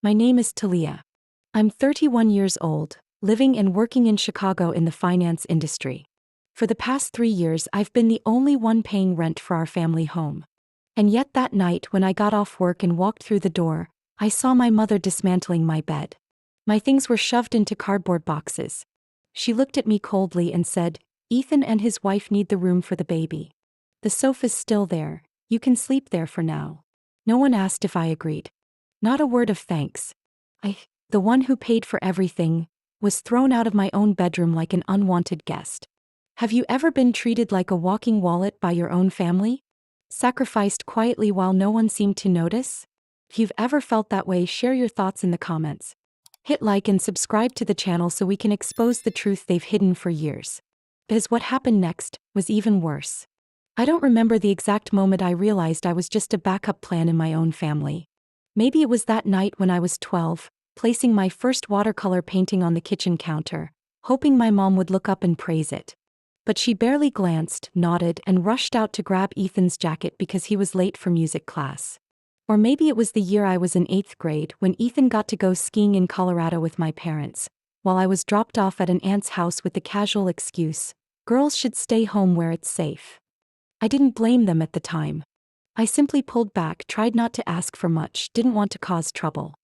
My name is Talia. I'm 31 years old, living and working in Chicago in the finance industry. For the past 3 years, I've been the only one paying rent for our family home. And yet that night when I got off work and walked through the door, I saw my mother dismantling my bed. My things were shoved into cardboard boxes. She looked at me coldly and said, "Ethan and his wife need the room for the baby. The sofa's still there, you can sleep there for now." No one asked if I agreed. Not a word of thanks. I, the one who paid for everything, was thrown out of my own bedroom like an unwanted guest. Have you ever been treated like a walking wallet by your own family? Sacrificed quietly while no one seemed to notice? If you've ever felt that way, share your thoughts in the comments. Hit like and subscribe to the channel so we can expose the truth they've hidden for years. Because what happened next was even worse. I don't remember the exact moment I realized I was just a backup plan in my own family. Maybe it was that night when I was 12, placing my first watercolor painting on the kitchen counter, hoping my mom would look up and praise it. But she barely glanced, nodded, and rushed out to grab Ethan's jacket because he was late for music class. Or maybe it was the year I was in 8th grade when Ethan got to go skiing in Colorado with my parents, while I was dropped off at an aunt's house with the casual excuse, "Girls should stay home where it's safe." I didn't blame them at the time. I simply pulled back, tried not to ask for much, didn't want to cause trouble.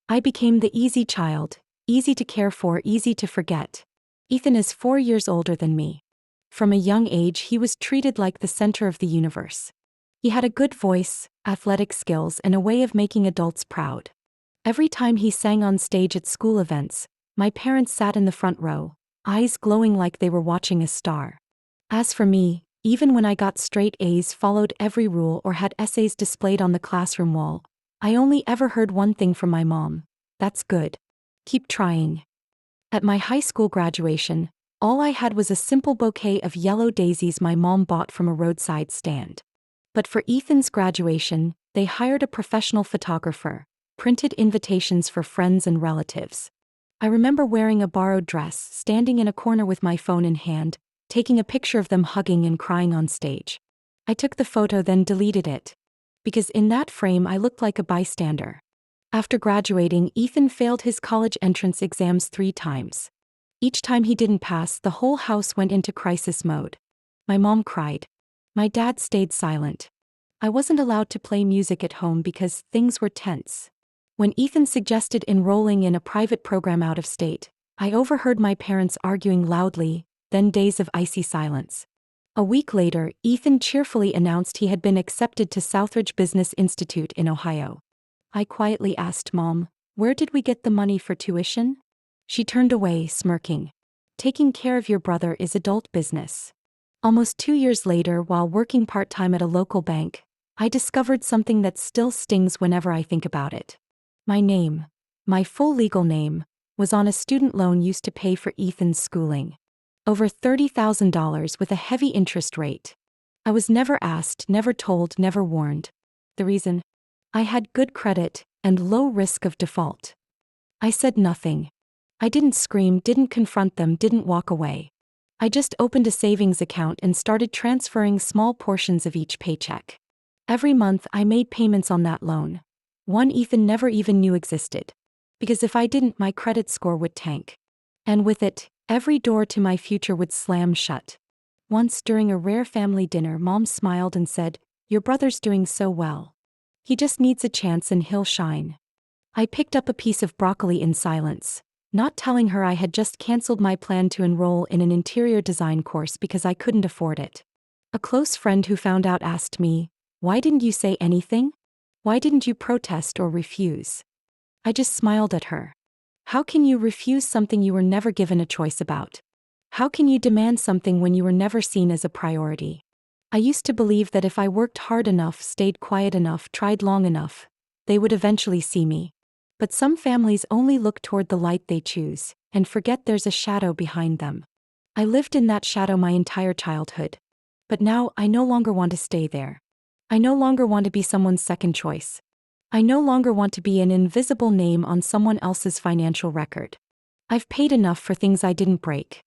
I became the easy child, easy to care for, easy to forget. Ethan is 4 years older than me. From a young age, he was treated like the center of the universe. He had a good voice, athletic skills, and a way of making adults proud. Every time he sang on stage at school events, my parents sat in the front row, eyes glowing like they were watching a star. As for me, even when I got straight A's, followed every rule, or had essays displayed on the classroom wall, I only ever heard one thing from my mom: "That's good. Keep trying." At my high school graduation, all I had was a simple bouquet of yellow daisies my mom bought from a roadside stand. But for Ethan's graduation, they hired a professional photographer, printed invitations for friends and relatives. I remember wearing a borrowed dress, standing in a corner with my phone in hand, taking a picture of them hugging and crying on stage. I took the photo, then deleted it, because in that frame I looked like a bystander. After graduating, Ethan failed his college entrance exams 3 times. Each time he didn't pass, the whole house went into crisis mode. My mom cried. My dad stayed silent. I wasn't allowed to play music at home because things were tense. When Ethan suggested enrolling in a private program out of state, I overheard my parents arguing loudly, then days of icy silence. A week later, Ethan cheerfully announced he had been accepted to Southridge Business Institute in Ohio. I quietly asked Mom, "Where did we get the money for tuition?" She turned away, smirking. "Taking care of your brother is adult business." Almost 2 years later, while working part-time at a local bank, I discovered something that still stings whenever I think about it. My name, my full legal name, was on a student loan used to pay for Ethan's schooling. Over $30,000 with a heavy interest rate. I was never asked, never told, never warned. The reason? I had good credit and low risk of default. I said nothing. I didn't scream, didn't confront them, didn't walk away. I just opened a savings account and started transferring small portions of each paycheck. Every month I made payments on that loan. One Ethan never even knew existed. Because if I didn't, my credit score would tank. And with it, every door to my future would slam shut. Once during a rare family dinner, Mom smiled and said, "Your brother's doing so well. He just needs a chance and he'll shine." I picked up a piece of broccoli in silence, not telling her I had just canceled my plan to enroll in an interior design course because I couldn't afford it. A close friend who found out asked me, "Why didn't you say anything? Why didn't you protest or refuse?" I just smiled at her. How can you refuse something you were never given a choice about? How can you demand something when you were never seen as a priority? I used to believe that if I worked hard enough, stayed quiet enough, tried long enough, they would eventually see me. But some families only look toward the light they choose, and forget there's a shadow behind them. I lived in that shadow my entire childhood. But now I no longer want to stay there. I no longer want to be someone's second choice. I no longer want to be an invisible name on someone else's financial record. I've paid enough for things I didn't break.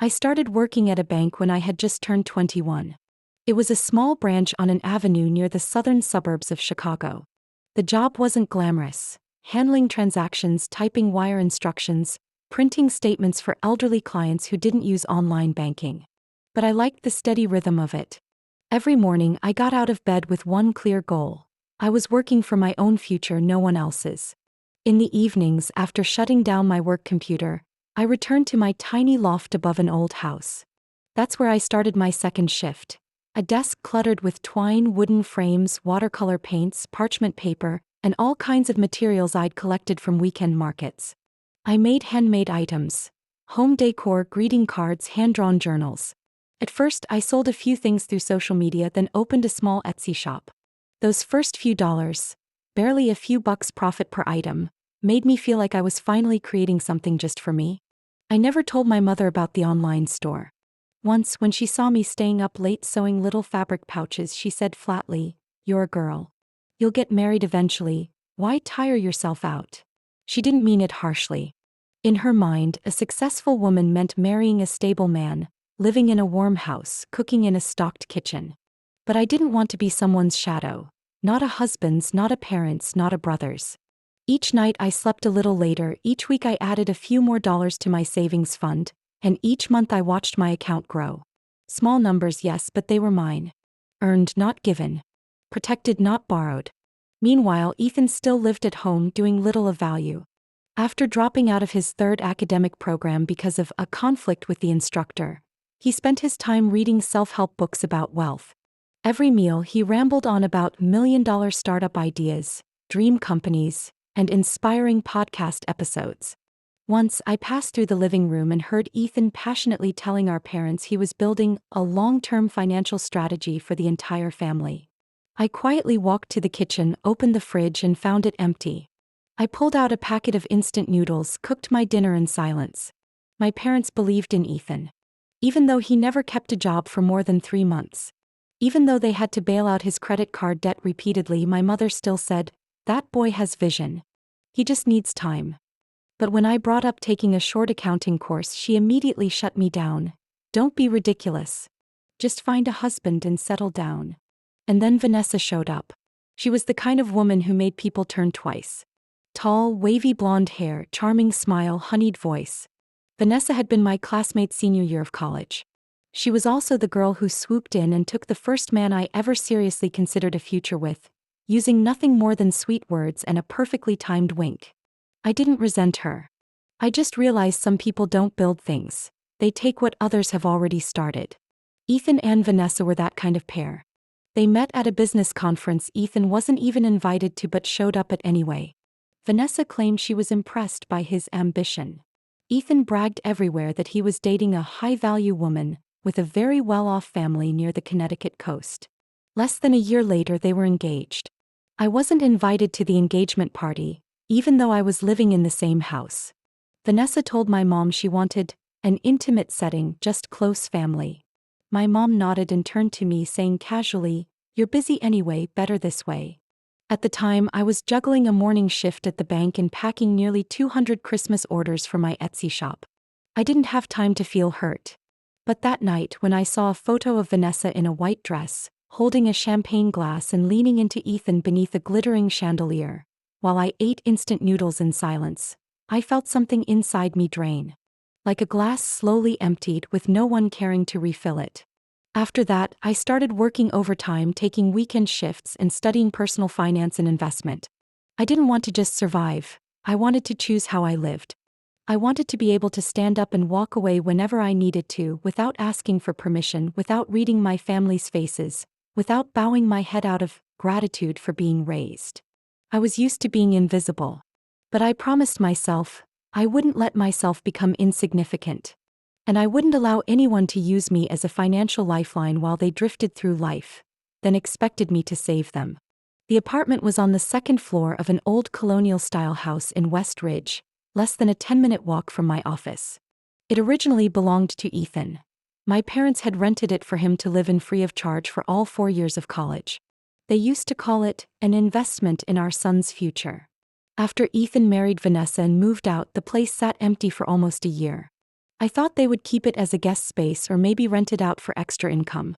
I started working at a bank when I had just turned 21. It was a small branch on an avenue near the southern suburbs of Chicago. The job wasn't glamorous. handling transactions, typing wire instructions, printing statements for elderly clients who didn't use online banking. But I liked the steady rhythm of it. Every morning I got out of bed with one clear goal. I was working for my own future, no one else's. In the evenings, after shutting down my work computer, I returned to my tiny loft above an old house. That's where I started my second shift. A desk cluttered with twine, wooden frames, watercolor paints, parchment paper, and all kinds of materials I'd collected from weekend markets. I made handmade items, home decor, greeting cards, hand-drawn journals. At first, I sold a few things through social media, then opened a small Etsy shop. Those first few dollars, barely a few bucks profit per item, made me feel like I was finally creating something just for me. I never told my mother about the online store. Once, when she saw me staying up late sewing little fabric pouches, she said flatly, "You're a girl. You'll get married eventually, why tire yourself out?" She didn't mean it harshly. In her mind, a successful woman meant marrying a stable man, living in a warm house, cooking in a stocked kitchen. But I didn't want to be someone's shadow. Not a husband's, not a parent's, not a brother's. Each night I slept a little later, each week I added a few more dollars to my savings fund, and each month I watched my account grow. Small numbers, yes, but they were mine. Earned, not given. Protected, not borrowed. Meanwhile, Ethan still lived at home, doing little of value. After dropping out of his third academic program because of a conflict with the instructor, he spent his time reading self-help books about wealth. Every meal, he rambled on about million-dollar startup ideas, dream companies, and inspiring podcast episodes. Once, I passed through the living room and heard Ethan passionately telling our parents he was building a long-term financial strategy for the entire family. I quietly walked to the kitchen, opened the fridge, and found it empty. I pulled out a packet of instant noodles, cooked my dinner in silence. My parents believed in Ethan. Even though he never kept a job for more than 3 months. Even though they had to bail out his credit card debt repeatedly, my mother still said, "That boy has vision. He just needs time." But when I brought up taking a short accounting course, she immediately shut me down. "Don't be ridiculous. Just find a husband and settle down." And then Vanessa showed up. She was the kind of woman who made people turn twice. Tall, wavy blonde hair, charming smile, honeyed voice. Vanessa had been my classmate senior year of college. She was also the girl who swooped in and took the first man I ever seriously considered a future with, using nothing more than sweet words and a perfectly timed wink. I didn't resent her. I just realized some people don't build things. They take what others have already started. Ethan and Vanessa were that kind of pair. They met at a business conference Ethan wasn't even invited to but showed up at anyway. Vanessa claimed she was impressed by his ambition. Ethan bragged everywhere that he was dating a high-value woman with a very well-off family near the Connecticut coast. Less than a year later, they were engaged. I wasn't invited to the engagement party, even though I was living in the same house. Vanessa told my mom she wanted an intimate setting, just close family. My mom nodded and turned to me saying casually, "You're busy anyway, better this way." At the time, I was juggling a morning shift at the bank and packing nearly 200 Christmas orders for my Etsy shop. I didn't have time to feel hurt. But that night, when I saw a photo of Vanessa in a white dress, holding a champagne glass and leaning into Ethan beneath a glittering chandelier, while I ate instant noodles in silence, I felt something inside me drain. Like a glass slowly emptied with no one caring to refill it. After that, I started working overtime, taking weekend shifts, and studying personal finance and investment. I didn't want to just survive. I wanted to choose how I lived. I wanted to be able to stand up and walk away whenever I needed to, without asking for permission, without reading my family's faces, without bowing my head out of gratitude for being raised. I was used to being invisible. But I promised myself, I wouldn't let myself become insignificant. And I wouldn't allow anyone to use me as a financial lifeline while they drifted through life, then expected me to save them. The apartment was on the second floor of an old colonial-style house in West Ridge, less than a 10-minute walk from my office. It originally belonged to Ethan. My parents had rented it for him to live in free of charge for all 4 years of college. They used to call it an investment in our son's future. After Ethan married Vanessa and moved out, the place sat empty for almost a year. I thought they would keep it as a guest space or maybe rent it out for extra income.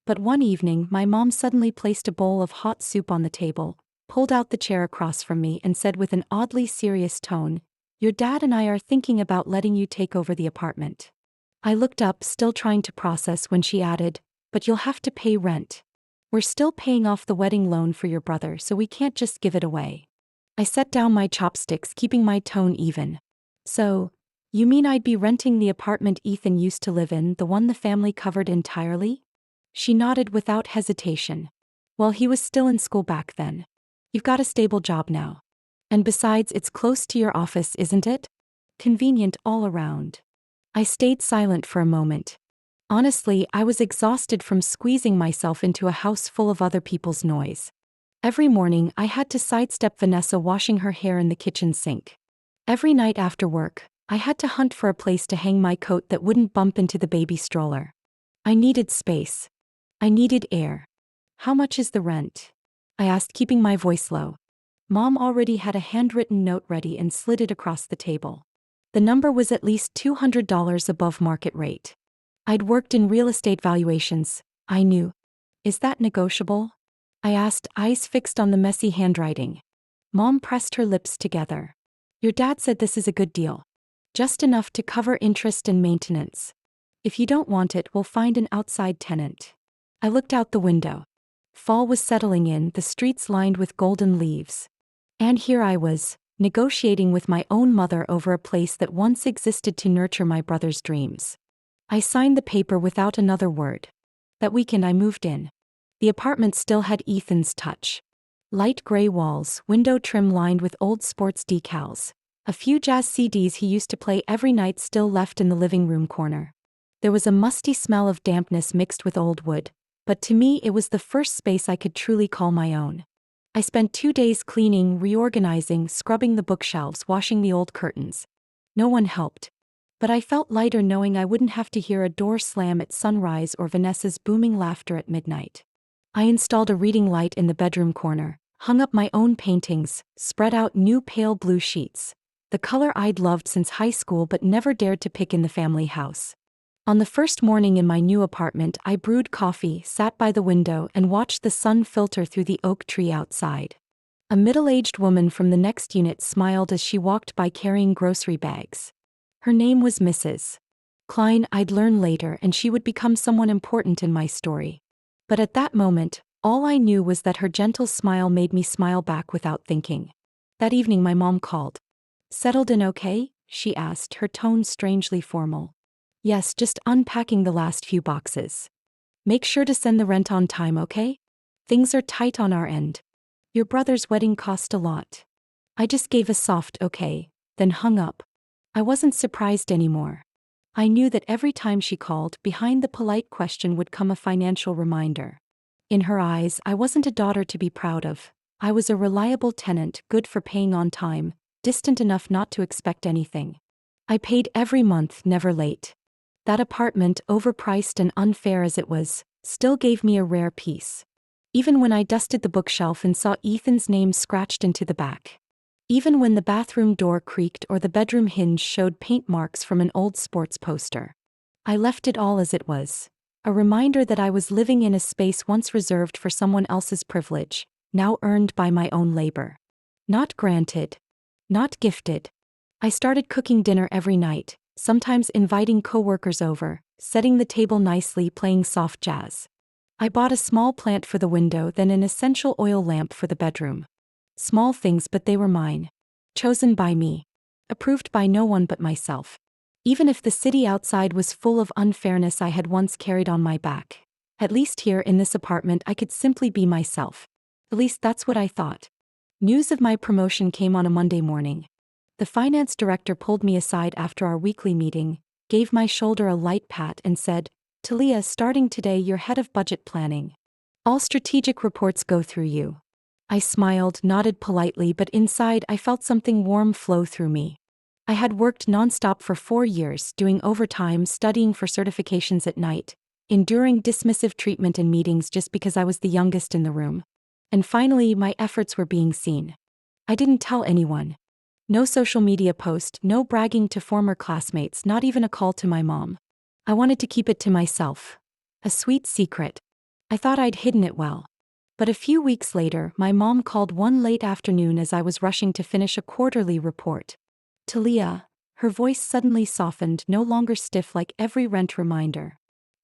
But one evening, my mom suddenly placed a bowl of hot soup on the table, pulled out the chair across from me and said with an oddly serious tone, "Your dad and I are thinking about letting you take over the apartment." I looked up, still trying to process, when she added, "But you'll have to pay rent. We're still paying off the wedding loan for your brother, so we can't just give it away." I set down my chopsticks, keeping my tone even. "So, you mean I'd be renting the apartment Ethan used to live in, the one the family covered entirely?" She nodded without hesitation. "Well, he was still in school back then. You've got a stable job now. And besides, it's close to your office, isn't it? Convenient all around." I stayed silent for a moment. Honestly, I was exhausted from squeezing myself into a house full of other people's noise. Every morning, I had to sidestep Vanessa washing her hair in the kitchen sink. Every night after work, I had to hunt for a place to hang my coat that wouldn't bump into the baby stroller. I needed space. I needed air. "How much is the rent?" I asked, keeping my voice low. Mom already had a handwritten note ready and slid it across the table. The number was at least $200 above market rate. I'd worked in real estate valuations, I knew. "Is that negotiable?" I asked, eyes fixed on the messy handwriting. Mom pressed her lips together. "Your dad said this is a good deal. Just enough to cover interest and maintenance. If you don't want it, we'll find an outside tenant." I looked out the window. Fall was settling in, the streets lined with golden leaves. And here I was, negotiating with my own mother over a place that once existed to nurture my brother's dreams. I signed the paper without another word. That weekend I moved in. The apartment still had Ethan's touch. Light gray walls, window trim lined with old sports decals. A few jazz CDs he used to play every night still left in the living room corner. There was a musty smell of dampness mixed with old wood, but to me it was the first space I could truly call my own. I spent 2 days cleaning, reorganizing, scrubbing the bookshelves, washing the old curtains. No one helped. But I felt lighter knowing I wouldn't have to hear a door slam at sunrise or Vanessa's booming laughter at midnight. I installed a reading light in the bedroom corner, hung up my own paintings, spread out new pale blue sheets, the color I'd loved since high school but never dared to pick in the family house. On the first morning in my new apartment, I brewed coffee, sat by the window, and watched the sun filter through the oak tree outside. A middle-aged woman from the next unit smiled as she walked by carrying grocery bags. Her name was Mrs. Klein. I'd learn later, and she would become someone important in my story. But at that moment, all I knew was that her gentle smile made me smile back without thinking. That evening my mom called. "Settled in okay?" she asked, her tone strangely formal. "Yes, just unpacking the last few boxes. Make sure to send the rent on time, okay? Things are tight on our end. Your brother's wedding cost a lot." I just gave a soft okay, then hung up. I wasn't surprised anymore. I knew that every time she called, behind the polite question would come a financial reminder. In her eyes, I wasn't a daughter to be proud of. I was a reliable tenant, good for paying on time, distant enough not to expect anything. I paid every month, never late. That apartment, overpriced and unfair as it was, still gave me a rare peace. Even when I dusted the bookshelf and saw Ethan's name scratched into the back. Even when the bathroom door creaked or the bedroom hinge showed paint marks from an old sports poster. I left it all as it was. A reminder that I was living in a space once reserved for someone else's privilege, now earned by my own labor. Not granted. Not gifted. I started cooking dinner every night, sometimes inviting coworkers over, setting the table nicely, playing soft jazz. I bought a small plant for the window, then an essential oil lamp for the bedroom. Small things, but they were mine. Chosen by me. Approved by no one but myself. Even if the city outside was full of unfairness I had once carried on my back, at least here in this apartment I could simply be myself. At least that's what I thought. News of my promotion came on a Monday morning. The finance director pulled me aside after our weekly meeting, gave my shoulder a light pat and said, "Talia, starting today you're head of budget planning. All strategic reports go through you." I smiled, nodded politely, but inside I felt something warm flow through me. I had worked nonstop for 4 years, doing overtime, studying for certifications at night, enduring dismissive treatment in meetings just because I was the youngest in the room. And finally, my efforts were being seen. I didn't tell anyone. No social media post, no bragging to former classmates, not even a call to my mom. I wanted to keep it to myself. A sweet secret. I thought I'd hidden it well. But a few weeks later, my mom called one late afternoon as I was rushing to finish a quarterly report. Talia, her voice suddenly softened, no longer stiff like every rent reminder.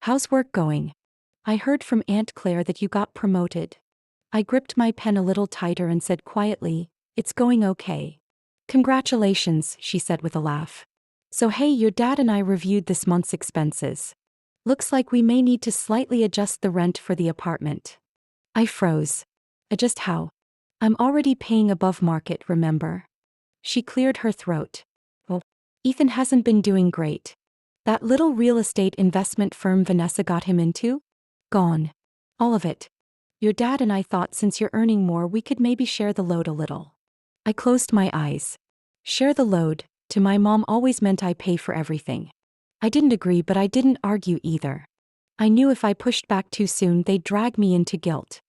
How's work going? I heard from Aunt Claire that you got promoted. I gripped my pen a little tighter and said quietly, it's going okay. Congratulations, she said with a laugh. So hey, your dad and I reviewed this month's expenses. Looks like we may need to slightly adjust the rent for the apartment. I froze. Adjust how? I'm already paying above market, remember? She cleared her throat. Oh, Ethan hasn't been doing great. That little real estate investment firm Vanessa got him into? Gone. All of it. Your dad and I thought since you're earning more we could maybe share the load a little. I closed my eyes. Share the load, to my mom always meant I pay for everything. I didn't agree, but I didn't argue either. I knew if I pushed back too soon they'd drag me into guilt.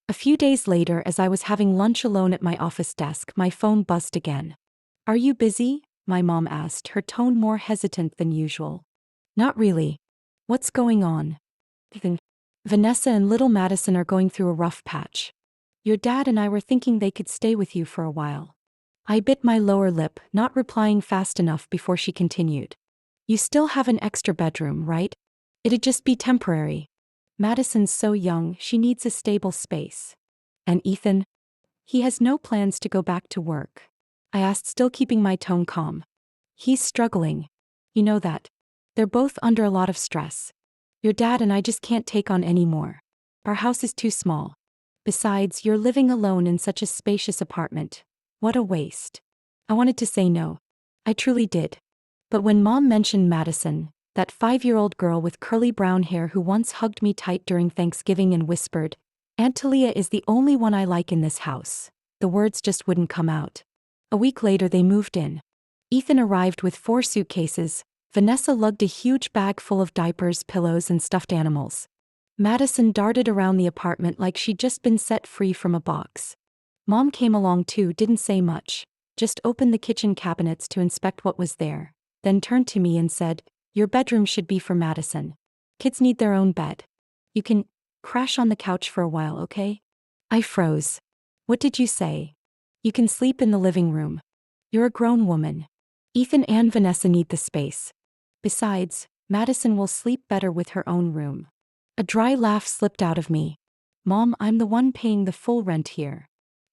A few days later, as I was having lunch alone at my office desk, my phone buzzed again. Are you busy? My mom asked, her tone more hesitant than usual. Not really. What's going on? Vanessa and little Madison are going through a rough patch. Your dad and I were thinking they could stay with you for a while. I bit my lower lip, not replying fast enough before she continued. You still have an extra bedroom, right? It'd just be temporary. Madison's so young, she needs a stable space. And Ethan? He has no plans to go back to work. I asked, still keeping my tone calm. He's struggling. You know that. They're both under a lot of stress. Your dad and I just can't take on any more. Our house is too small. Besides, you're living alone in such a spacious apartment. What a waste. I wanted to say no. I truly did. But when Mom mentioned Madison, that 5-year-old girl with curly brown hair who once hugged me tight during Thanksgiving and whispered, Aunt Talia is the only one I like in this house, the words just wouldn't come out. A week later they moved in. Ethan arrived with 4 suitcases. Vanessa lugged a huge bag full of diapers, pillows, and stuffed animals. Madison darted around the apartment like she'd just been set free from a box. Mom came along too, didn't say much, just opened the kitchen cabinets to inspect what was there, then turned to me and said, your bedroom should be for Madison. Kids need their own bed. You can crash on the couch for a while, okay? I froze. What did you say? You can sleep in the living room. You're a grown woman. Ethan and Vanessa need the space. Besides, Madison will sleep better with her own room. A dry laugh slipped out of me. Mom, I'm the one paying the full rent here.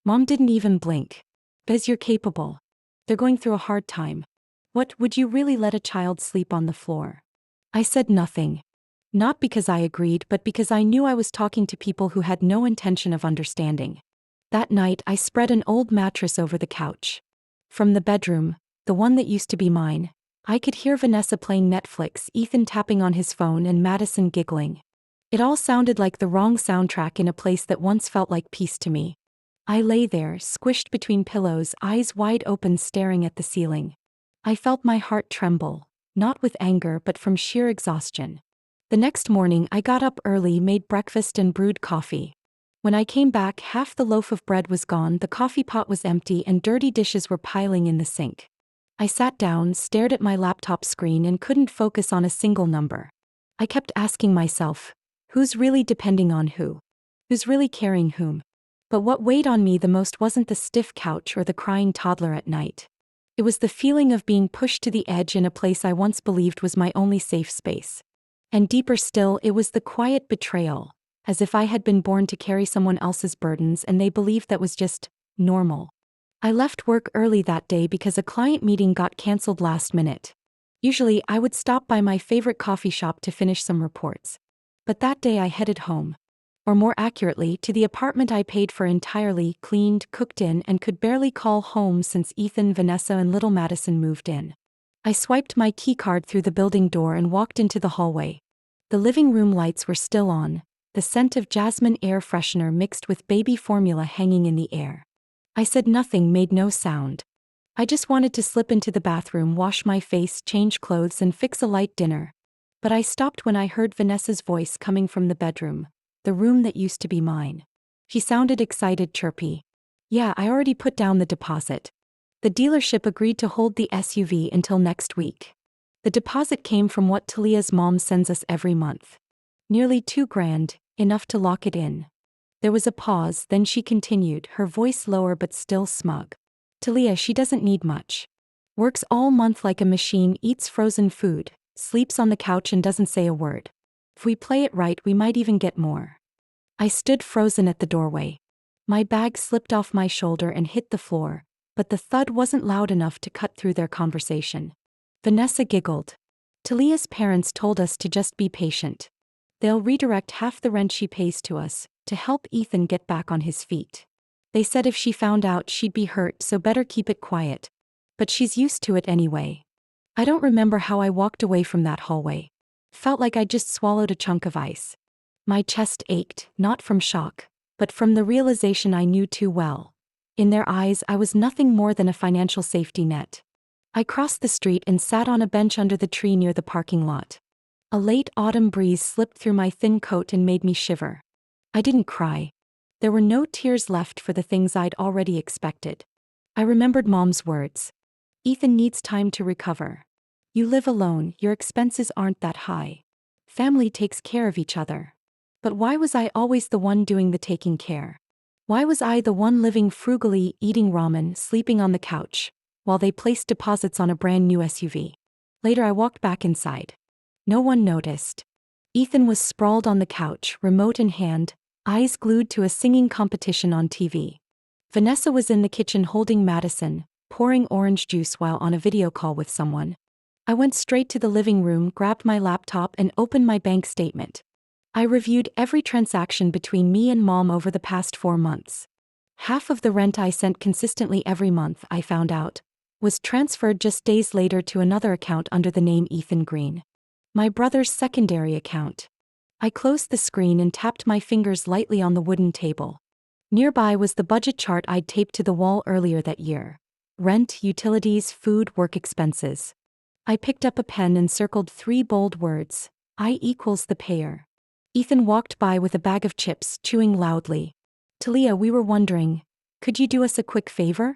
Mom didn't even blink. Bez, you're capable. They're going through a hard time. What, would you really let a child sleep on the floor? I said nothing. Not because I agreed, but because I knew I was talking to people who had no intention of understanding. That night, I spread an old mattress over the couch. From the bedroom, the one that used to be mine, I could hear Vanessa playing Netflix, Ethan tapping on his phone, and Madison giggling. It all sounded like the wrong soundtrack in a place that once felt like peace to me. I lay there, squished between pillows, eyes wide open, staring at the ceiling. I felt my heart tremble, not with anger but from sheer exhaustion. The next morning I got up early, made breakfast and brewed coffee. When I came back, half the loaf of bread was gone, the coffee pot was empty, and dirty dishes were piling in the sink. I sat down, stared at my laptop screen, and couldn't focus on a single number. I kept asking myself, who's really depending on who? Who's really carrying whom? But what weighed on me the most wasn't the stiff couch or the crying toddler at night. It was the feeling of being pushed to the edge in a place I once believed was my only safe space. And deeper still, it was the quiet betrayal, as if I had been born to carry someone else's burdens and they believed that was just normal. I left work early that day because a client meeting got canceled last minute. Usually, I would stop by my favorite coffee shop to finish some reports. But that day I headed home. Or more accurately, to the apartment I paid for entirely, cleaned, cooked in, and could barely call home since Ethan, Vanessa, and little Madison moved in. I swiped my keycard through the building door and walked into the hallway. The living room lights were still on, the scent of jasmine air freshener mixed with baby formula hanging in the air. I said nothing, made no sound. I just wanted to slip into the bathroom, wash my face, change clothes, and fix a light dinner. But I stopped when I heard Vanessa's voice coming from the bedroom, the room that used to be mine. She sounded excited, chirpy. Yeah, I already put down the deposit. The dealership agreed to hold the SUV until next week. The deposit came from what Talia's mom sends us every month. Nearly $2,000, enough to lock it in. There was a pause, then she continued, her voice lower but still smug. Talia, she doesn't need much. Works all month like a machine, eats frozen food, sleeps on the couch and doesn't say a word. If we play it right, we might even get more. I stood frozen at the doorway. My bag slipped off my shoulder and hit the floor, but the thud wasn't loud enough to cut through their conversation. Vanessa giggled. Talia's parents told us to just be patient. They'll redirect half the rent she pays to us, to help Ethan get back on his feet. They said if she found out she'd be hurt, so better keep it quiet. But she's used to it anyway. I don't remember how I walked away from that hallway. Felt like I just swallowed a chunk of ice. My chest ached, not from shock, but from the realization I knew too well. In their eyes, I was nothing more than a financial safety net. I crossed the street and sat on a bench under the tree near the parking lot. A late autumn breeze slipped through my thin coat and made me shiver. I didn't cry. There were no tears left for the things I'd already expected. I remembered Mom's words. Ethan needs time to recover. You live alone, your expenses aren't that high. Family takes care of each other. But why was I always the one doing the taking care? Why was I the one living frugally, eating ramen, sleeping on the couch, while they placed deposits on a brand new SUV? Later I walked back inside. No one noticed. Ethan was sprawled on the couch, remote in hand, eyes glued to a singing competition on TV. Vanessa was in the kitchen holding Madison, pouring orange juice while on a video call with someone. I went straight to the living room, grabbed my laptop and opened my bank statement. I reviewed every transaction between me and Mom over the past 4 months. Half of the rent I sent consistently every month, I found out, was transferred just days later to another account under the name Ethan Green. My brother's secondary account. I closed the screen and tapped my fingers lightly on the wooden table. Nearby was the budget chart I'd taped to the wall earlier that year. Rent, utilities, food, work expenses. I picked up a pen and circled 3 bold words. I equals the payer. Ethan walked by with a bag of chips, chewing loudly. Talia, we were wondering, could you do us a quick favor?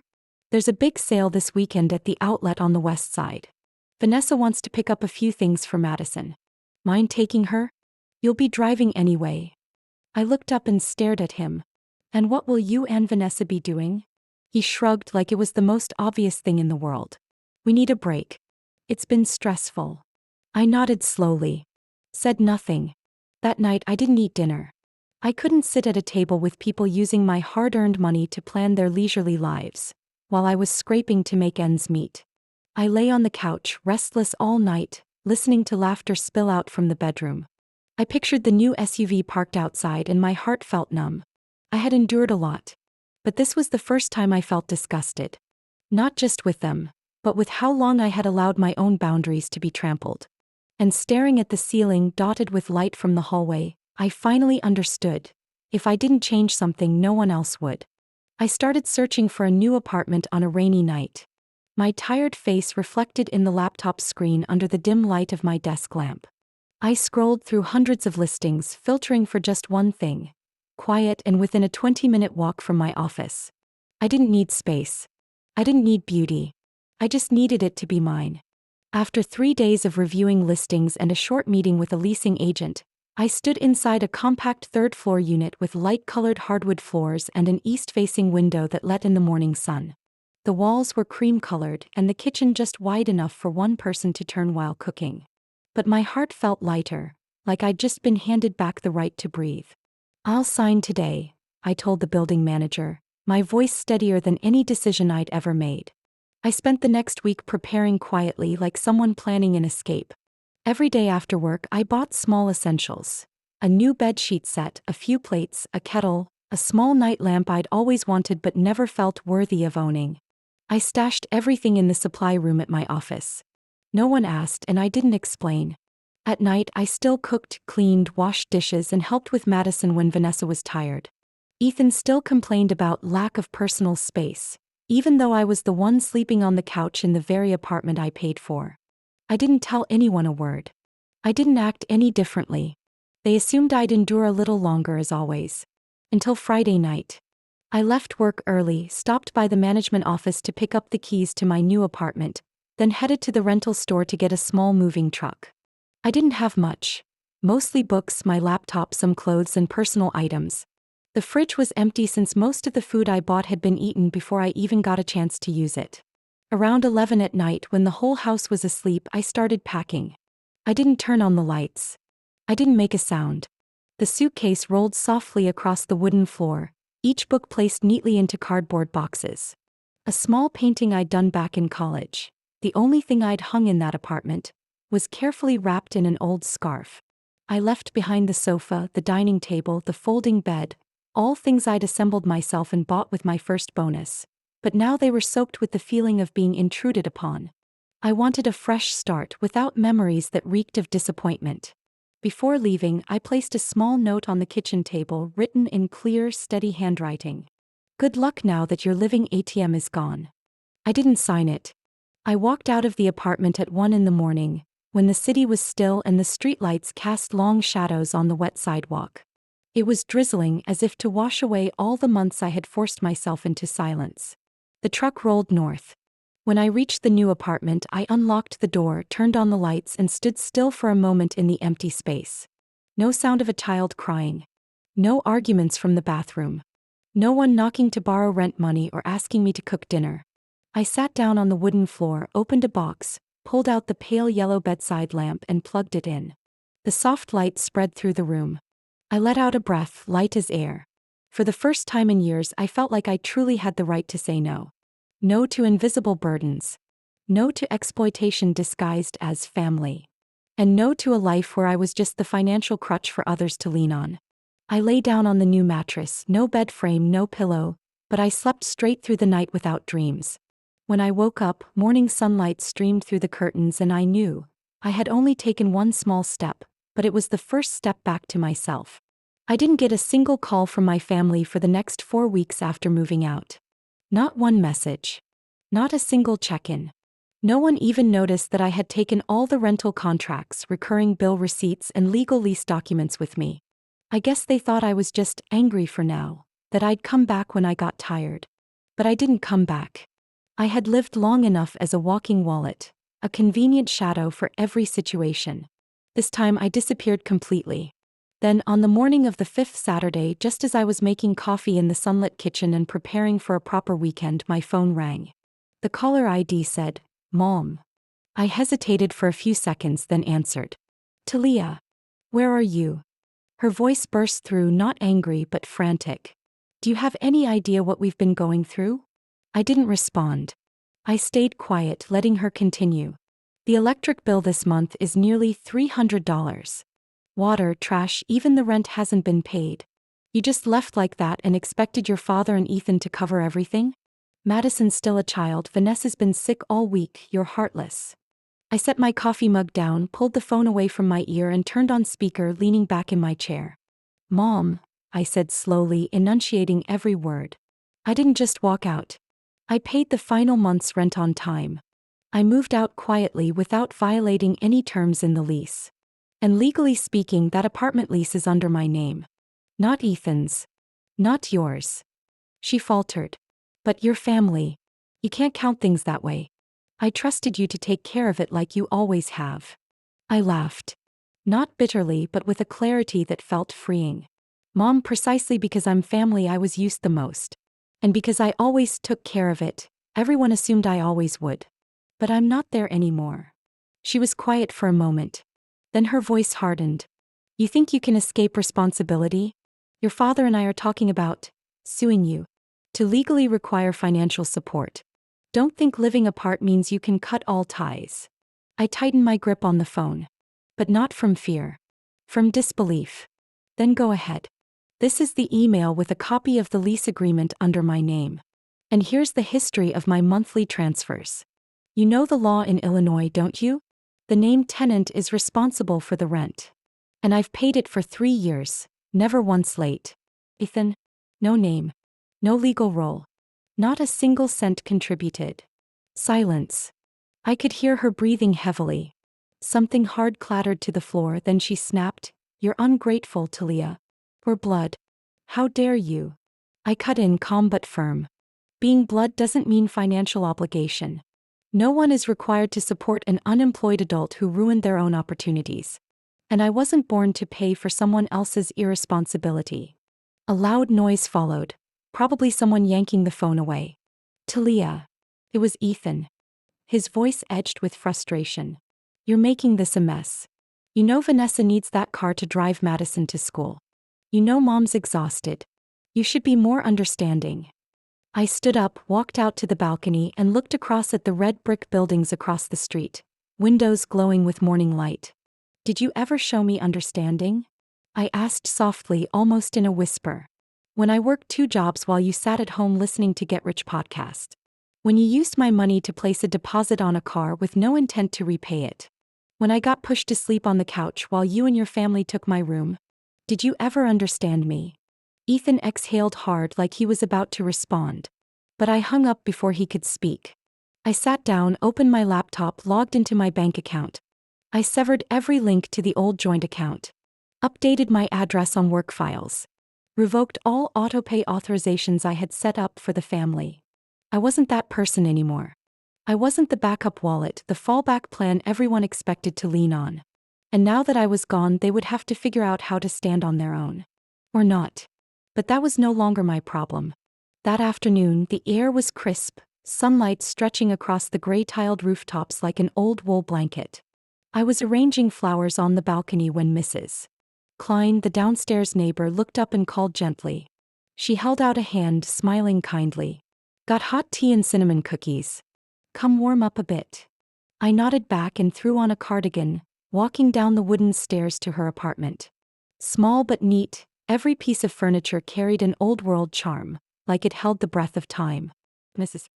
There's a big sale this weekend at the outlet on the west side. Vanessa wants to pick up a few things for Madison. Mind taking her? You'll be driving anyway. I looked up and stared at him. And what will you and Vanessa be doing? He shrugged like it was the most obvious thing in the world. We need a break. It's been stressful. I nodded slowly. Said nothing. That night I didn't eat dinner. I couldn't sit at a table with people using my hard-earned money to plan their leisurely lives, while I was scraping to make ends meet. I lay on the couch, restless all night, listening to laughter spill out from the bedroom. I pictured the new SUV parked outside and my heart felt numb. I had endured a lot. But this was the first time I felt disgusted. Not just with them, but with how long I had allowed my own boundaries to be trampled. And staring at the ceiling dotted with light from the hallway, I finally understood. If I didn't change something, no one else would. I started searching for a new apartment on a rainy night. My tired face reflected in the laptop screen under the dim light of my desk lamp. I scrolled through hundreds of listings, filtering for just one thing. Quiet and within a 20-minute walk from my office. I didn't need space. I didn't need beauty. I just needed it to be mine. After 3 days of reviewing listings and a short meeting with a leasing agent, I stood inside a compact third-floor unit with light-colored hardwood floors and an east-facing window that let in the morning sun. The walls were cream-colored and the kitchen just wide enough for one person to turn while cooking. But my heart felt lighter, like I'd just been handed back the right to breathe. I'll sign today, I told the building manager, my voice steadier than any decision I'd ever made. I spent the next week preparing quietly like someone planning an escape. Every day after work I bought small essentials. A new bedsheet set, a few plates, a kettle, a small night lamp I'd always wanted but never felt worthy of owning. I stashed everything in the supply room at my office. No one asked and I didn't explain. At night I still cooked, cleaned, washed dishes and helped with Madison when Vanessa was tired. Ethan still complained about lack of personal space, even though I was the one sleeping on the couch in the very apartment I paid for. I didn't tell anyone a word. I didn't act any differently. They assumed I'd endure a little longer as always. Until Friday night. I left work early, stopped by the management office to pick up the keys to my new apartment, then headed to the rental store to get a small moving truck. I didn't have much. Mostly books, my laptop, some clothes and personal items. The fridge was empty since most of the food I bought had been eaten before I even got a chance to use it. Around 11 at night, when the whole house was asleep, I started packing. I didn't turn on the lights. I didn't make a sound. The suitcase rolled softly across the wooden floor, each book placed neatly into cardboard boxes. A small painting I'd done back in college, the only thing I'd hung in that apartment, was carefully wrapped in an old scarf. I left behind the sofa, the dining table, the folding bed, all things I'd assembled myself and bought with my first bonus, but now they were soaked with the feeling of being intruded upon. I wanted a fresh start without memories that reeked of disappointment. Before leaving, I placed a small note on the kitchen table written in clear, steady handwriting. Good luck now that your living ATM is gone. I didn't sign it. I walked out of the apartment at 1 in the morning, when the city was still and the streetlights cast long shadows on the wet sidewalk. It was drizzling, as if to wash away all the months I had forced myself into silence. The truck rolled north. When I reached the new apartment, I unlocked the door, turned on the lights, and stood still for a moment in the empty space. No sound of a child crying. No arguments from the bathroom. No one knocking to borrow rent money or asking me to cook dinner. I sat down on the wooden floor, opened a box, pulled out the pale yellow bedside lamp and plugged it in. The soft light spread through the room. I let out a breath, light as air. For the first time in years, I felt like I truly had the right to say no. No to invisible burdens. No to exploitation disguised as family. And no to a life where I was just the financial crutch for others to lean on. I lay down on the new mattress, no bed frame, no pillow, but I slept straight through the night without dreams. When I woke up, morning sunlight streamed through the curtains and I knew I had only taken one small step, but it was the first step back to myself. I didn't get a single call from my family for the next 4 weeks after moving out. Not one message. Not a single check-in. No one even noticed that I had taken all the rental contracts, recurring bill receipts, and legal lease documents with me. I guess they thought I was just angry for now, that I'd come back when I got tired. But I didn't come back. I had lived long enough as a walking wallet, a convenient shadow for every situation. This time I disappeared completely. Then, on the morning of the 5th Saturday, just as I was making coffee in the sunlit kitchen and preparing for a proper weekend, my phone rang. The caller ID said, "Mom." I hesitated for a few seconds, then answered. "Talia. Where are you?" Her voice burst through, not angry but frantic. "Do you have any idea what we've been going through?" I didn't respond. I stayed quiet, letting her continue. "The electric bill this month is nearly $300. Water, trash, even the rent hasn't been paid. You just left like that and expected your father and Ethan to cover everything? Madison's still a child, Vanessa's been sick all week, you're heartless." I set my coffee mug down, pulled the phone away from my ear and turned on speaker, leaning back in my chair. "Mom," I said slowly, enunciating every word. "I didn't just walk out. I paid the final month's rent on time. I moved out quietly without violating any terms in the lease. And legally speaking, that apartment lease is under my name. Not Ethan's. Not yours." She faltered. "But your family. You can't count things that way. I trusted you to take care of it like you always have." I laughed. Not bitterly, but with a clarity that felt freeing. "Mom, precisely because I'm family I was used the most. And because I always took care of it, everyone assumed I always would. But I'm not there anymore." She was quiet for a moment. Then her voice hardened. "You think you can escape responsibility? Your father and I are talking about suing you to legally require financial support. Don't think living apart means you can cut all ties." I tightened my grip on the phone. "But not from fear. From disbelief." "Then go ahead. This is the email with a copy of the lease agreement under my name. And here's the history of my monthly transfers. You know the law in Illinois, don't you? The named tenant is responsible for the rent. And I've paid it for 3 years, never once late. Ethan? No name. No legal role. Not a single cent contributed." Silence. I could hear her breathing heavily. Something hard clattered to the floor, then she snapped, "You're ungrateful, Talia. We're blood. How dare you?" I cut in, calm but firm. "Being blood doesn't mean financial obligation. No one is required to support an unemployed adult who ruined their own opportunities. And I wasn't born to pay for someone else's irresponsibility." A loud noise followed, probably someone yanking the phone away. Talia. It was Ethan. His voice edged with frustration. You're making this a mess. You know Vanessa needs that car to drive Madison to school. You know Mom's exhausted. You should be more understanding. I stood up, walked out to the balcony, and looked across at the red brick buildings across the street, windows glowing with morning light. Did you ever show me understanding? I asked softly, almost in a whisper. When I worked 2 jobs while you sat at home listening to Get Rich podcast. When you used my money to place a deposit on a car with no intent to repay it. When I got pushed to sleep on the couch while you and your family took my room. Did you ever understand me? Ethan exhaled hard like he was about to respond. But I hung up before he could speak. I sat down, opened my laptop, logged into my bank account. I severed every link to the old joint account. Updated my address on work files. Revoked all autopay authorizations I had set up for the family. I wasn't that person anymore. I wasn't the backup wallet, the fallback plan everyone expected to lean on. And now that I was gone, they would have to figure out how to stand on their own. Or not. But that was no longer my problem. That afternoon, the air was crisp, sunlight stretching across the gray-tiled rooftops like an old wool blanket. I was arranging flowers on the balcony when Mrs. Klein, the downstairs neighbor, looked up and called gently. She held out a hand, smiling kindly. Got hot tea and cinnamon cookies. Come warm up a bit. I nodded back and threw on a cardigan, walking down the wooden stairs to her apartment. Small but neat, every piece of furniture carried an old-world charm, like it held the breath of time. Mrs.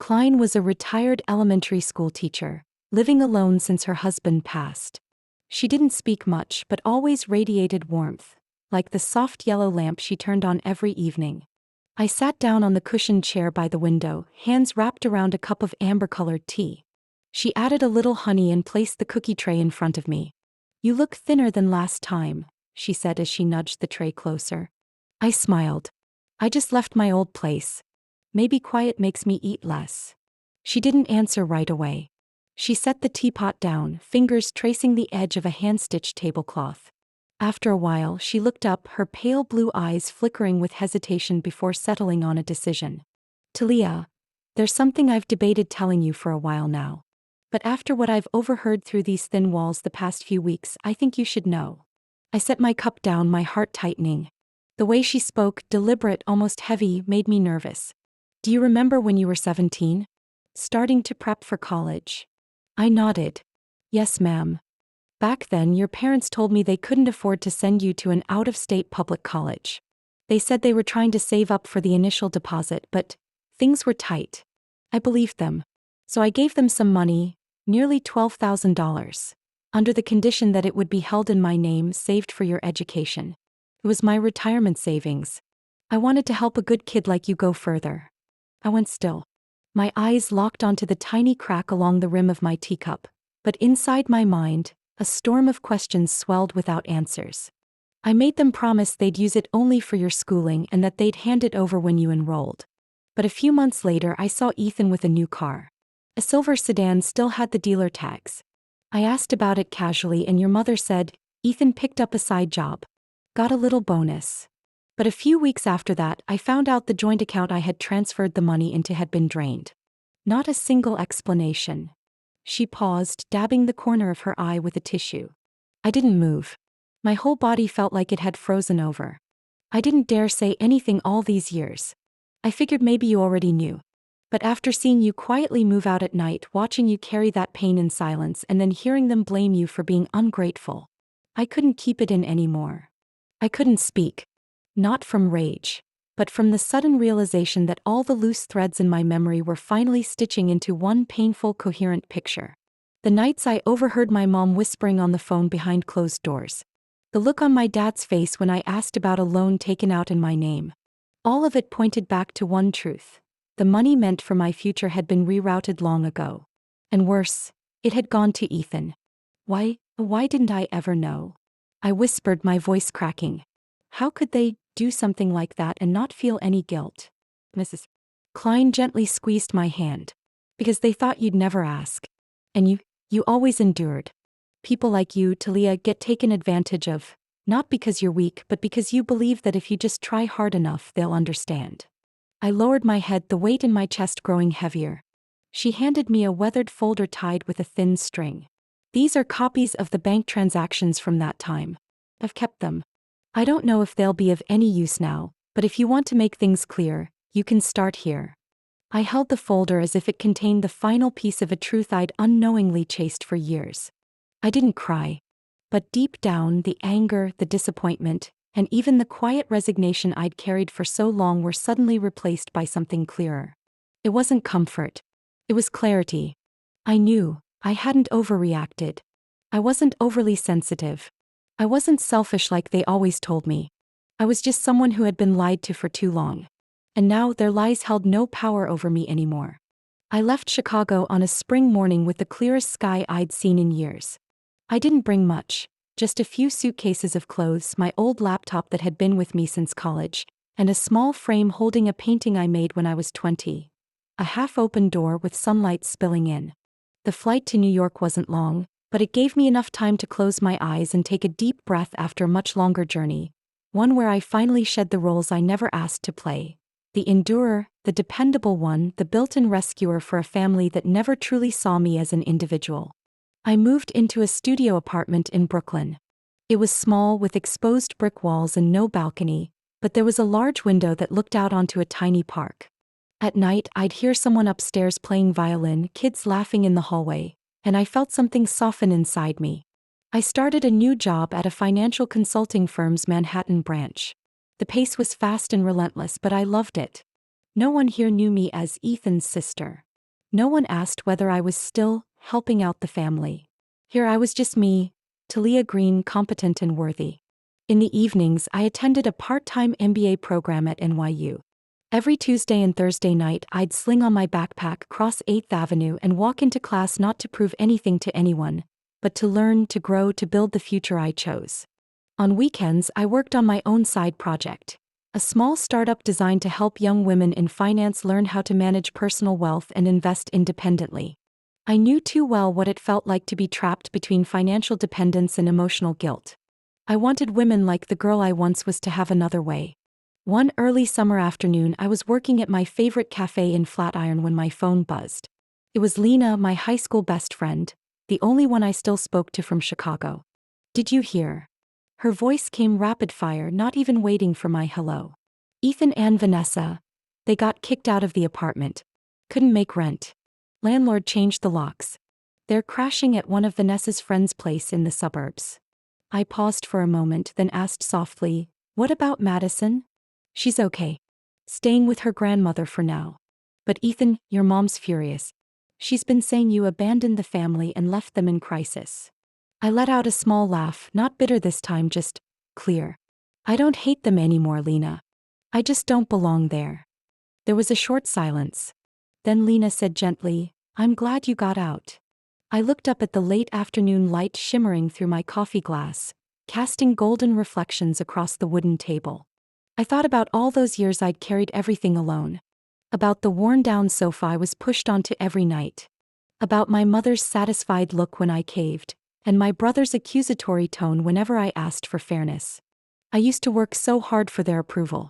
Klein was a retired elementary school teacher, living alone since her husband passed. She didn't speak much but always radiated warmth, like the soft yellow lamp she turned on every evening. I sat down on the cushioned chair by the window, hands wrapped around a cup of amber-colored tea. She added a little honey and placed the cookie tray in front of me. You look thinner than last time, she said as she nudged the tray closer. I smiled. I just left my old place. Maybe quiet makes me eat less. She didn't answer right away. She set the teapot down, fingers tracing the edge of a hand-stitched tablecloth. After a while, she looked up, her pale blue eyes flickering with hesitation before settling on a decision. Talia, there's something I've debated telling you for a while now. But after what I've overheard through these thin walls the past few weeks, I think you should know. I set my cup down, my heart tightening. The way she spoke, deliberate, almost heavy, made me nervous. Do you remember when you were 17? Starting to prep for college? I nodded. Yes, ma'am. Back then, your parents told me they couldn't afford to send you to an out-of-state public college. They said they were trying to save up for the initial deposit, but things were tight. I believed them. So I gave them some money, nearly $12,000, under the condition that it would be held in my name, saved for your education. It was my retirement savings. I wanted to help a good kid like you go further. I went still. My eyes locked onto the tiny crack along the rim of my teacup, but inside my mind, a storm of questions swelled without answers. I made them promise they'd use it only for your schooling and that they'd hand it over when you enrolled. But a few months later, I saw Ethan with a new car. A silver sedan still had the dealer tags. I asked about it casually and your mother said, Ethan picked up a side job. Got a little bonus. But a few weeks after that, I found out the joint account I had transferred the money into had been drained. Not a single explanation. She paused, dabbing the corner of her eye with a tissue. I didn't move. My whole body felt like it had frozen over. I didn't dare say anything all these years. I figured maybe you already knew. But after seeing you quietly move out at night, watching you carry that pain in silence, and then hearing them blame you for being ungrateful, I couldn't keep it in anymore. I couldn't speak. Not from rage, but from the sudden realization that all the loose threads in my memory were finally stitching into one painful, coherent picture. The nights I overheard my mom whispering on the phone behind closed doors. The look on my dad's face when I asked about a loan taken out in my name. All of it pointed back to one truth. The money meant for my future had been rerouted long ago. And worse, it had gone to Ethan. Why didn't I ever know? I whispered, my voice cracking. How could they do something like that and not feel any guilt? Mrs. Klein gently squeezed my hand. Because they thought you'd never ask. And you always endured. People like you, Talia, get taken advantage of, Not because you're weak, but because you believe that if you just try hard enough, they'll understand. I lowered my head, the weight in my chest growing heavier. She handed me a weathered folder tied with a thin string. These are copies of the bank transactions from that time. I've kept them. I don't know if they'll be of any use now, but if you want to make things clear, you can start here. I held the folder as if it contained the final piece of a truth I'd unknowingly chased for years. I didn't cry. But deep down, the anger, the disappointment, and even the quiet resignation I'd carried for so long were suddenly replaced by something clearer. It wasn't comfort. It was clarity. I knew I hadn't overreacted. I wasn't overly sensitive. I wasn't selfish like they always told me. I was just someone who had been lied to for too long. And now their lies held no power over me anymore. I left Chicago on a spring morning with the clearest sky I'd seen in years. I didn't bring much, just a few suitcases of clothes, my old laptop that had been with me since college, and a small frame holding a painting I made when I was 20. A half-open door with sunlight spilling in. The flight to New York wasn't long, but it gave me enough time to close my eyes and take a deep breath after a much longer journey, one where I finally shed the roles I never asked to play. The endurer, the dependable one, the built-in rescuer for a family that never truly saw me as an individual. I moved into a studio apartment in Brooklyn. It was small with exposed brick walls and no balcony, but there was a large window that looked out onto a tiny park. At night, I'd hear someone upstairs playing violin, kids laughing in the hallway, and I felt something soften inside me. I started a new job at a financial consulting firm's Manhattan branch. The pace was fast and relentless, but I loved it. No one here knew me as Ethan's sister. No one asked whether I was still helping out the family. Here I was, just me, Talia Green, competent and worthy. In the evenings, I attended a part-time MBA program at NYU. Every Tuesday and Thursday night, I'd sling on my backpack, cross 8th Avenue, and walk into class not to prove anything to anyone, but to learn, to grow, to build the future I chose. On weekends, I worked on my own side project, a small startup designed to help young women in finance learn how to manage personal wealth and invest independently. I knew too well what it felt like to be trapped between financial dependence and emotional guilt. I wanted women like the girl I once was to have another way. One early summer afternoon, I was working at my favorite cafe in Flatiron when my phone buzzed. It was Lena, my high school best friend, the only one I still spoke to from Chicago. "Did you hear?" Her voice came rapid fire, not even waiting for my hello. "Ethan and Vanessa, they got kicked out of the apartment. Couldn't make rent. Landlord changed the locks. They're crashing at one of Vanessa's friends' place in the suburbs." I paused for a moment, then asked softly, "What about Madison?" "She's okay. Staying with her grandmother for now. But Ethan, your mom's furious. She's been saying you abandoned the family and left them in crisis." I let out a small laugh, not bitter this time, just clear. "I don't hate them anymore, Lena. I just don't belong there." There was a short silence. Then Lena said gently, "I'm glad you got out." I looked up at the late afternoon light shimmering through my coffee glass, casting golden reflections across the wooden table. I thought about all those years I'd carried everything alone. About the worn-down sofa I was pushed onto every night. About my mother's satisfied look when I caved, and my brother's accusatory tone whenever I asked for fairness. I used to work so hard for their approval.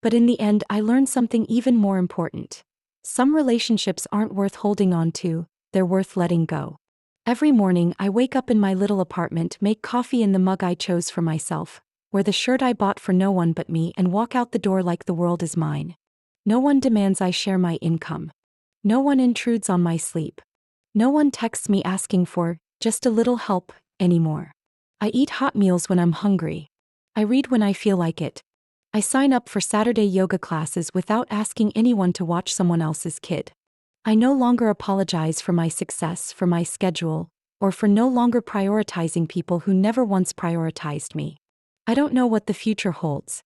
But in the end, I learned something even more important. Some relationships aren't worth holding on to, they're worth letting go. Every morning, I wake up in my little apartment, make coffee in the mug I chose for myself, wear the shirt I bought for no one but me, and walk out the door like the world is mine. No one demands I share my income. No one intrudes on my sleep. No one texts me asking for just a little help anymore. I eat hot meals when I'm hungry. I read when I feel like it. I sign up for Saturday yoga classes without asking anyone to watch someone else's kid. I no longer apologize for my success, for my schedule, or for no longer prioritizing people who never once prioritized me. I don't know what the future holds.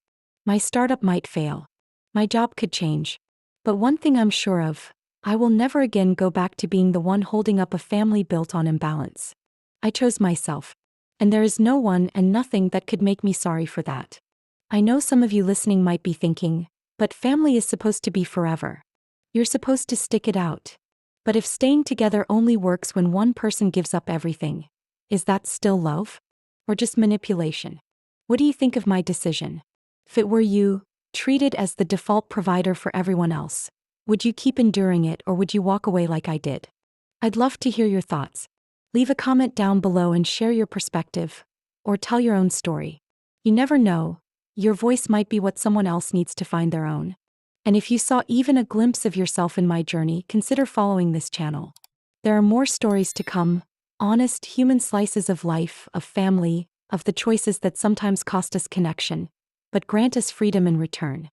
My startup might fail. My job could change. But one thing I'm sure of, I will never again go back to being the one holding up a family built on imbalance. I chose myself. And there is no one and nothing that could make me sorry for that. I know some of you listening might be thinking, but family is supposed to be forever. You're supposed to stick it out. But if staying together only works when one person gives up everything, is that still love? Or just manipulation? What do you think of my decision? If it were you, treated as the default provider for everyone else, would you keep enduring it or would you walk away like I did? I'd love to hear your thoughts. Leave a comment down below and share your perspective, or tell your own story. You never know, your voice might be what someone else needs to find their own. And if you saw even a glimpse of yourself in my journey, consider following this channel. There are more stories to come, honest human slices of life, of family, of the choices that sometimes cost us connection, but grant us freedom in return.